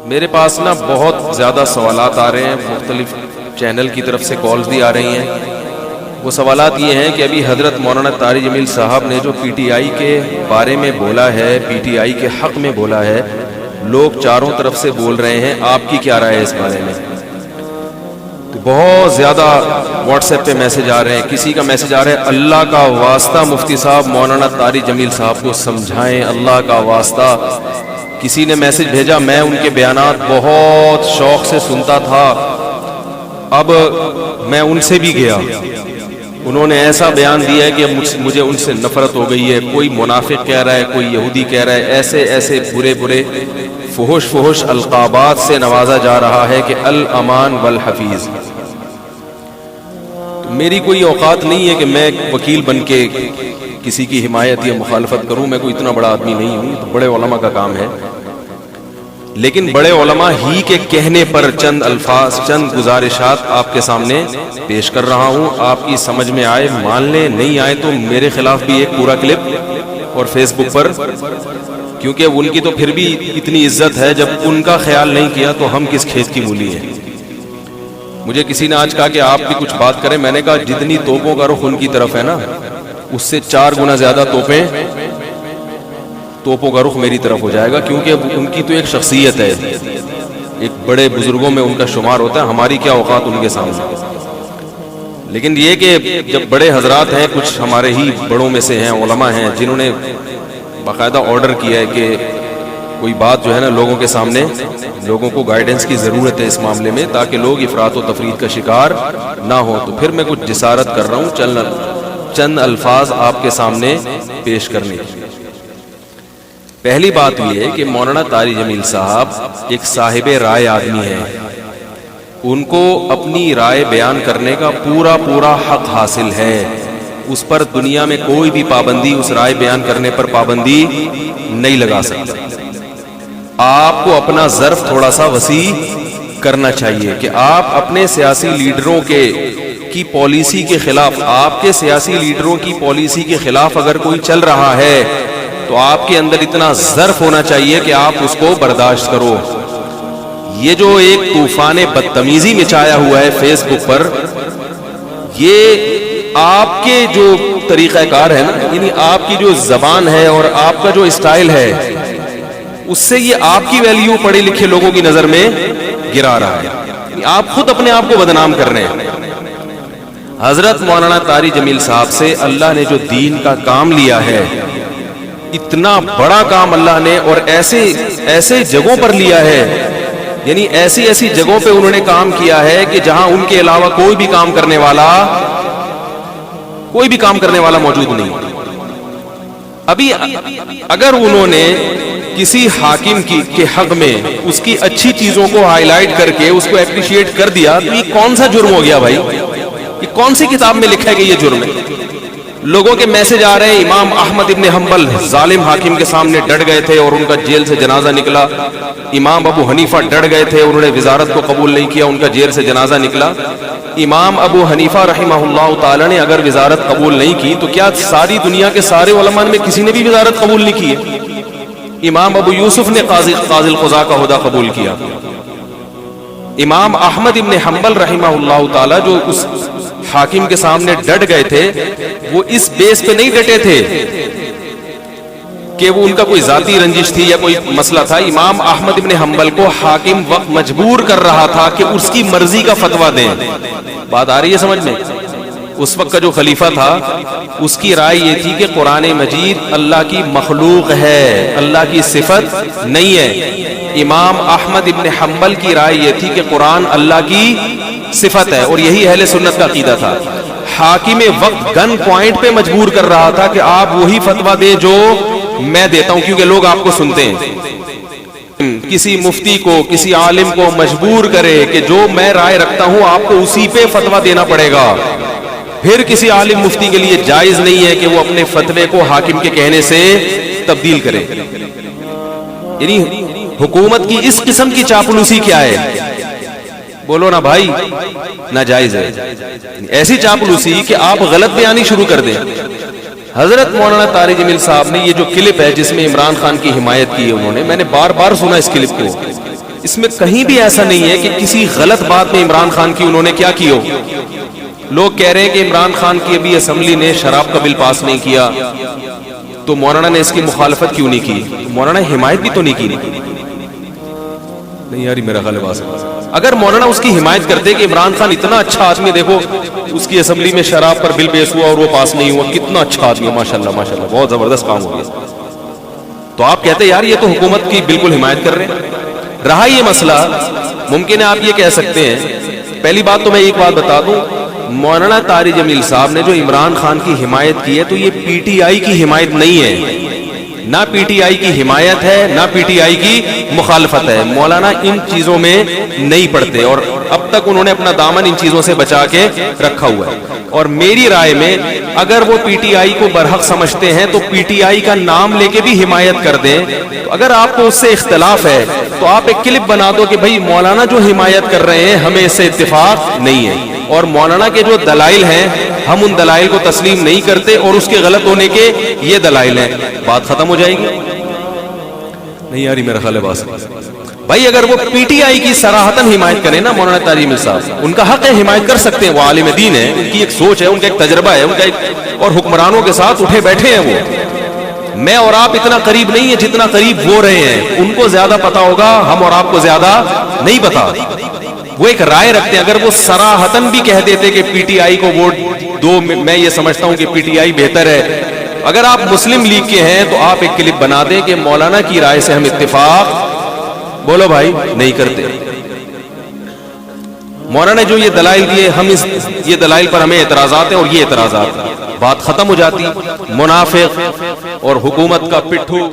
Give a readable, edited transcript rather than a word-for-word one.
میرے پاس نا بہت زیادہ سوالات آ رہے ہیں، مختلف چینل کی طرف سے کالز بھی آ رہی ہیں۔ وہ سوالات یہ ہیں کہ ابھی حضرت مولانا طاری جمیل صاحب نے جو پی ٹی آئی کے بارے میں بولا ہے، پی ٹی آئی کے حق میں بولا ہے، لوگ چاروں طرف سے بول رہے ہیں، آپ کی کیا رائے ہے اس بارے میں؟ بہت زیادہ واٹس ایپ پہ میسج آ رہے ہیں۔ کسی کا میسج آ رہا ہے، اللہ کا واسطہ مفتی صاحب مولانا طاری جمیل صاحب کو سمجھائیں، اللہ کا واسطہ۔ کسی نے میسج بھیجا، میں ان کے بیانات بہت شوق سے سنتا تھا، اب میں ان سے بھی گیا، انہوں نے ایسا بیان دیا ہے کہ مجھے ان سے نفرت ہو گئی ہے۔ کوئی منافق کہہ رہا ہے، کوئی یہودی کہہ رہا ہے، ایسے ایسے برے برے فحش القابات سے نوازا جا رہا ہے کہ الامان والحفیظ۔ میری کوئی اوقات نہیں ہے کہ میں وکیل بن کے کسی کی حمایت یا مخالفت کروں، میں کوئی اتنا بڑا آدمی نہیں ہوں، تو بڑے علماء کا کام ہے۔ لیکن بڑے علماء ہی کے کہنے پر چند الفاظ، چند گزارشات آپ کے سامنے پیش کر رہا ہوں۔ آپ کی سمجھ میں آئے مان لیں، نہیں آئے تو میرے خلاف بھی ایک پورا کلپ اور فیس بک پر، کیونکہ ان کی تو پھر بھی اتنی عزت ہے، جب ان کا خیال نہیں کیا تو ہم کس کھیت کی مولی ہیں۔ مجھے کسی نے آج کہا کہ آپ بھی کچھ بات کریں، میں نے کہا جتنی توپوں کا رخ ان کی طرف ہے نا، اس سے 4 گنا زیادہ توپوں کا رخ میری طرف ہو جائے گا، کیونکہ ان کی تو ایک شخصیت ہے، ایک بڑے بزرگوں میں ان کا شمار ہوتا ہے، ہماری کیا اوقات ان کے سامنے۔ لیکن یہ کہ جب بڑے حضرات ہیں، کچھ ہمارے ہی بڑوں میں سے ہیں، علماء ہیں، جنہوں نے باقاعدہ آرڈر کیا ہے کہ کوئی بات جو ہے نا لوگوں کے سامنے، لوگوں کو گائیڈنس کی ضرورت ہے اس معاملے میں، تاکہ لوگ افراط و تفریط کا شکار نہ ہو، تو پھر میں کچھ جسارت کر رہا ہوں چند الفاظ آپ کے سامنے پیش کرنے کی۔ پہلی بات یہ ہے کہ مولانا طاری جمیل صاحب ایک صاحب رائے آدمی ہیں، ان کو اپنی رائے بیان کرنے کا پورا حق حاصل ہے، اس پر دنیا میں کوئی بھی پابندی، اس رائے بیان کرنے پر پابندی نہیں لگا سکتا۔ آپ کو اپنا ظرف تھوڑا سا وسیع کرنا چاہیے کہ آپ اپنے سیاسی لیڈروں کی پالیسی کے خلاف، آپ کے سیاسی لیڈروں کی پالیسی کے خلاف اگر کوئی چل رہا ہے تو آپ کے اندر اتنا ظرف ہونا چاہیے کہ آپ اس کو برداشت کرو۔ یہ جو ایک طوفان بدتمیزی مچایا ہوا ہے فیس بک پر، یہ آپ کے جو طریقہ کار ہے نا، یعنی آپ کی جو زبان ہے اور آپ کا جو اسٹائل ہے، اس سے یہ آپ کی ویلیو پڑھے لکھے لوگوں کی نظر میں گرا رہا ہے، آپ خود اپنے آپ کو بدنام کر رہے ہیں۔ حضرت مولانا طاری جمیل صاحب سے اللہ نے جو دین کا کام لیا ہے، اتنا بڑا کام اللہ نے، اور ایسے جگہوں پر لیا ہے، یعنی ایسی جگہوں پہ انہوں نے کام کیا ہے کہ جہاں ان کے علاوہ کوئی بھی کام کرنے والا موجود نہیں۔ ابھی اگر انہوں نے کسی حاکم کے حق میں اس کی اچھی چیزوں کو ہائی لائٹ کر کے اس کو اپریشیٹ کر دیا تو یہ کون سا جرم ہو گیا بھائی؟ یہ کون سی کتاب میں لکھا ہے کہ یہ جرم ہے؟ لوگوں کے میسج آ رہے ہیں، امام احمد ابن حنبل ظالم حاکم کے سامنے ڈٹ گئے تھے اور ان کا جیل سے جنازہ نکلا، امام ابو حنیفہ ڈٹ گئے تھے، انہوں نے وزارت کو قبول نہیں کیا، ان کا جیل سے جنازہ نکلا۔ امام ابو حنیفہ رحمہ اللہ تعالی نے اگر وزارت قبول نہیں کی تو کیا ساری دنیا کے سارے علماء میں کسی نے بھی وزارت قبول نہیں کی ہے؟ امام ابو یوسف نے قاضی القضاء کا عہدہ قبول کیا۔ امام احمد ابن حنبل رحمہ اللہ تعالی جو اس حاکم کے سامنے ڈٹ گئے تھے، وہ اس بیس پہ نہیں ڈٹے تھے کہ وہ ان کا کوئی ذاتی رنجش تھی یا کوئی مسئلہ تھا۔ امام احمد ابن حنبل کو حاکم وقت مجبور کر رہا تھا کہ اس کی مرضی کا فتویٰ دیں۔ بات آ رہی ہے سمجھ میں؟ اس وقت کا جو خلیفہ تھا اس کی رائے یہ تھی کہ قرآن مجید اللہ کی مخلوق ہے، اللہ کی صفت نہیں ہے۔ امام احمد ابن حنبل کی رائے یہ تھی کہ قرآن اللہ کی صفت ہے، اور یہی اہل سنت کا عقیدہ تھا۔ حاکم وقت گن پوائنٹ پہ مجبور کر رہا تھا کہ آپ وہی فتویٰ دیں جو میں دیتا ہوں، کیونکہ لوگ آپ کو سنتے ہیں۔ کسی مفتی کو، کسی عالم کو مجبور کرے کہ جو میں رائے رکھتا ہوں آپ کو اسی پہ فتویٰ دینا پڑے گا، پھر کسی عالم مفتی کے لیے جائز نہیں ہے کہ وہ اپنے فتوے کو حاکم کے کہنے سے تبدیل کرے۔ یعنی حکومت کی اس قسم کی چاپلوسی کیا ہے؟ بولو نا بھائی، ناجائز ہے ایسی چاپلوسی کہ آپ غلط بیانی شروع کر دیں۔ حضرت مولانا طاری جمیل صاحب نے یہ جو کلپ ہے جس میں عمران خان کی حمایت کی ہے انہوں نے، میں نے بار بار سنا اس کلپ کو، اس میں کہیں بھی ایسا نہیں ہے کہ کسی غلط بات میں عمران خان کی انہوں نے کیا کی ہو. لوگ کہہ رہے ہیں کہ عمران خان کی ابھی اسمبلی نے شراب کا بل پاس نہیں کیا تو مولانا نے اس کی مخالفت کیوں نہیں کی؟ مولانا حمایت بھی تو نہیں کی. نہیں یاری میرا خیال ہے اگر مولانا اس کی حمایت کرتے کہ عمران خان اتنا اچھا آدمی، دیکھو اس کی اسمبلی میں شراب پر بل پیش ہوا اور وہ پاس نہیں ہوا، کتنا اچھا آدمی ہے، ماشاءاللہ ماشاءاللہ بہت زبردست کام ہو گیا، تو آپ کہتے یار یہ تو حکومت کی بالکل حمایت کر رہے ہیں. رہا یہ مسئلہ، ممکن ہے آپ یہ کہہ سکتے ہیں، پہلی بات تو میں ایک بات بتا دوں، مولانا طارق جمیل صاحب نے جو عمران خان کی حمایت کی ہے تو یہ پی ٹی آئی کی حمایت نہیں ہے، نہ پی ٹی آئی کی حمایت ہے نہ پی ٹی آئی کی مخالفت ہے. مولانا ان چیزوں میں نہیں پڑتے اور اب تک انہوں نے اپنا دامن ان چیزوں سے بچا کے رکھا ہوا ہے. اور میری رائے میں اگر وہ پی ٹی آئی کو برحق سمجھتے ہیں تو پی ٹی آئی کا نام لے کے بھی حمایت کر دیں. تو اگر آپ کو اس سے اختلاف ہے تو آپ ایک کلپ بنا دو کہ بھائی مولانا جو حمایت کر رہے ہیں ہمیں اس سے اتفاق نہیں ہے، اور مولانا کے جو دلائل ہیں ہم ان دلائل کو تسلیم نہیں کرتے اور اس کے غلط ہونے کے یہ دلائل ہیں، بات ختم ہو جائے گی. نہیں یاری میرا خیال ہے بات بھائی اگر وہ پی ٹی آئی کی صراحتاً حمایت کریں نا مولانا طارق جمیل صاحب، ان کا حق ہے، حمایت کر سکتے ہیں، وہ عالم دین ہے، ان کی ایک سوچ ہے، ان کا ایک تجربہ ہے، ان کا ایک، اور حکمرانوں کے ساتھ اٹھے بیٹھے ہیں. وہ میں اور آپ اتنا قریب نہیں ہے جتنا قریب وہ رہے ہیں، ان کو زیادہ پتا ہوگا، ہم اور آپ کو زیادہ نہیں پتا. وہ ایک رائے رکھتے ہیں، اگر وہ صراحتاً بھی کہہ دیتے کہ پی ٹی آئی کو ووٹ دو، میں یہ سمجھتا ہوں کہ پی ٹی آئی بہتر ہے. اگر آپ مسلم لیگ کے ہیں تو آپ ایک کلپ بنا دیں کہ مولانا کی رائے سے ہم اتفاق، بولو بھائی، نہیں کرتے. مولانا نے جو یہ دلائل دیے، ہم یہ دلائل پر ہمیں اعتراضات ہیں اور یہ اعتراضات، بات ختم ہو جاتی. منافق اور حکومت کا پٹھو